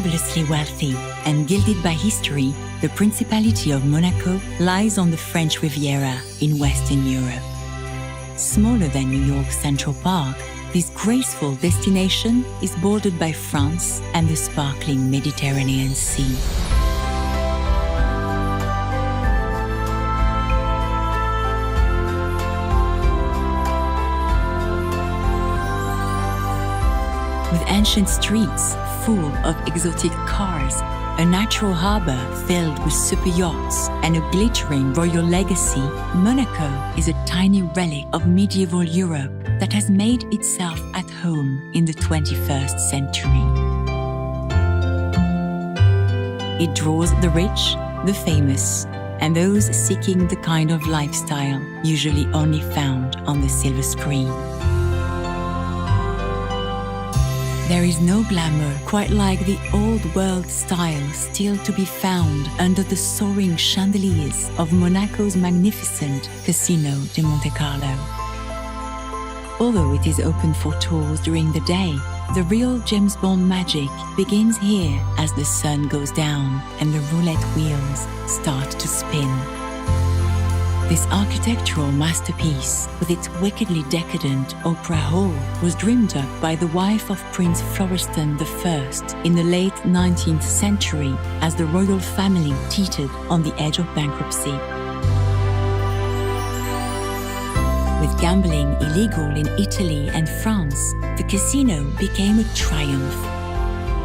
fabulously wealthy and gilded by history, the Principality of Monaco lies on the French Riviera in Western Europe. Smaller than New York's Central Park, this graceful destination is bordered by France and the sparkling Mediterranean Sea. With ancient streets full of exotic cars, a natural harbor filled with super yachts, and a glittering royal legacy, Monaco is a tiny relic of medieval Europe that has made itself at home in the 21st century. It draws the rich, the famous, and those seeking the kind of lifestyle usually only found on the silver screen. There is no glamour quite like the old world style still to be found under the soaring chandeliers of Monaco's magnificent Casino de Monte Carlo. Although it is open for tours during the day, the real James Bond magic begins here as the sun goes down and the roulette wheels start to spin. This architectural masterpiece, with its wickedly decadent opera hall, was dreamed up by the wife of Prince Florestan I in the late 19th century as the royal family teetered on the edge of bankruptcy. With gambling illegal in Italy and France, the casino became a triumph.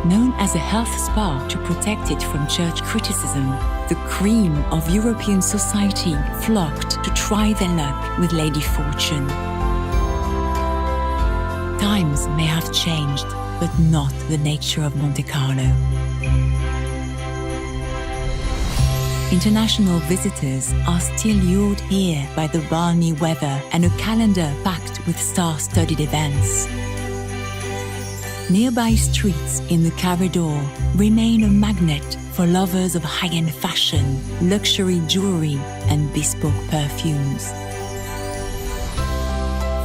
Known as a health spa to protect it from church criticism, the cream of European society flocked to try their luck with Lady Fortune. Times may have changed, but not the nature of Monte Carlo. International visitors are still lured here by the balmy weather and a calendar packed with star-studded events. Nearby streets in the corridor remain a magnet for lovers of high-end fashion, luxury jewelry, and bespoke perfumes.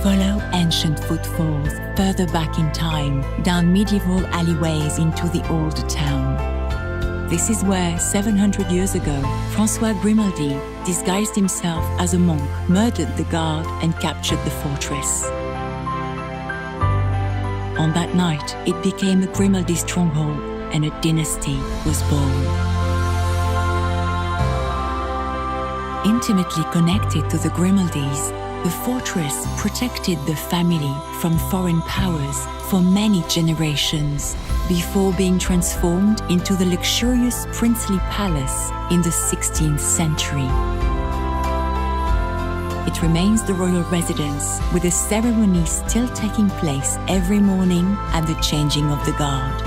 Follow ancient footfalls further back in time, down medieval alleyways into the old town. This is where, 700 years ago, François Grimaldi disguised himself as a monk, murdered the guard, and captured the fortress. On that night, it became a Grimaldi stronghold, and a dynasty was born. Intimately connected to the Grimaldis, the fortress protected the family from foreign powers for many generations before being transformed into the luxurious princely palace in the 16th century. It remains the royal residence, with a ceremony still taking place every morning at the changing of the guard.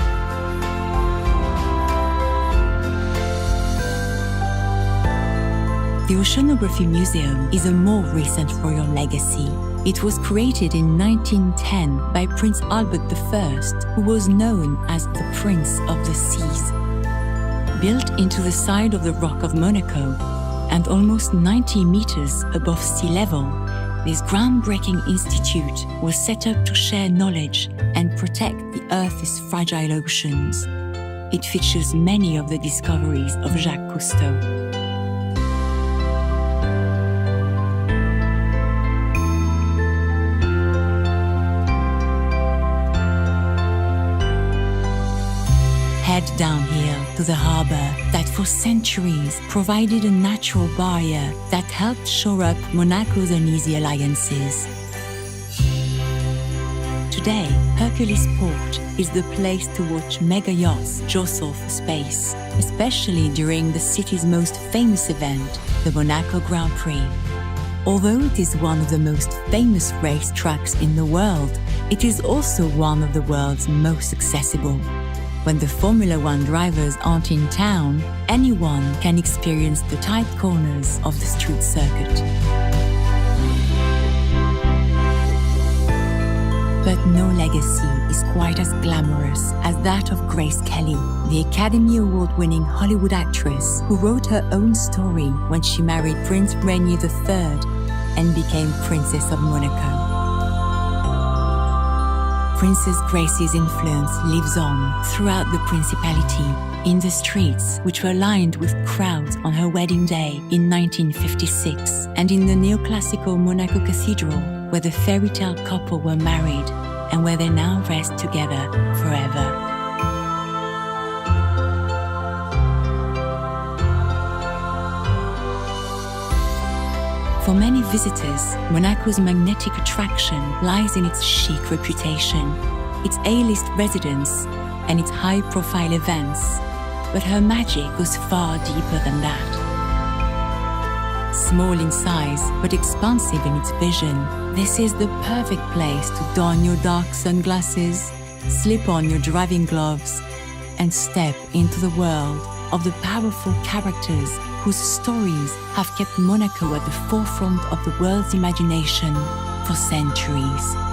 The Oceanography Museum is a more recent royal legacy. It was created in 1910 by Prince Albert I, who was known as the Prince of the Seas. Built into the side of the Rock of Monaco, and almost 90 meters above sea level, this groundbreaking institute was set up to share knowledge and protect the Earth's fragile oceans. It features many of the discoveries of Jacques Cousteau. Head downhill to the harbor that for centuries provided a natural barrier that helped shore up Monaco's uneasy alliances. Today, Hercules Port is the place to watch mega yachts jostle for space, especially during the city's most famous event, the Monaco Grand Prix. Although it is one of the most famous racetracks in the world, it is also one of the world's most accessible. When the Formula One drivers aren't in town, anyone can experience the tight corners of the street circuit. But no legacy is quite as glamorous as that of Grace Kelly, the Academy Award-winning Hollywood actress who wrote her own story when she married Prince Rainier III and became Princess of Monaco. Princess Grace's influence lives on throughout the principality, in the streets, which were lined with crowds on her wedding day in 1956, and in the neoclassical Monaco Cathedral, where the fairy tale couple were married and where they now rest together forever. For many visitors, Monaco's magnetic attraction lies in its chic reputation, its A-list residence, and its high-profile events. But her magic goes far deeper than that. Small in size, but expansive in its vision, this is the perfect place to don your dark sunglasses, slip on your driving gloves, and step into the world of the powerful characters whose stories have kept Monaco at the forefront of the world's imagination for centuries.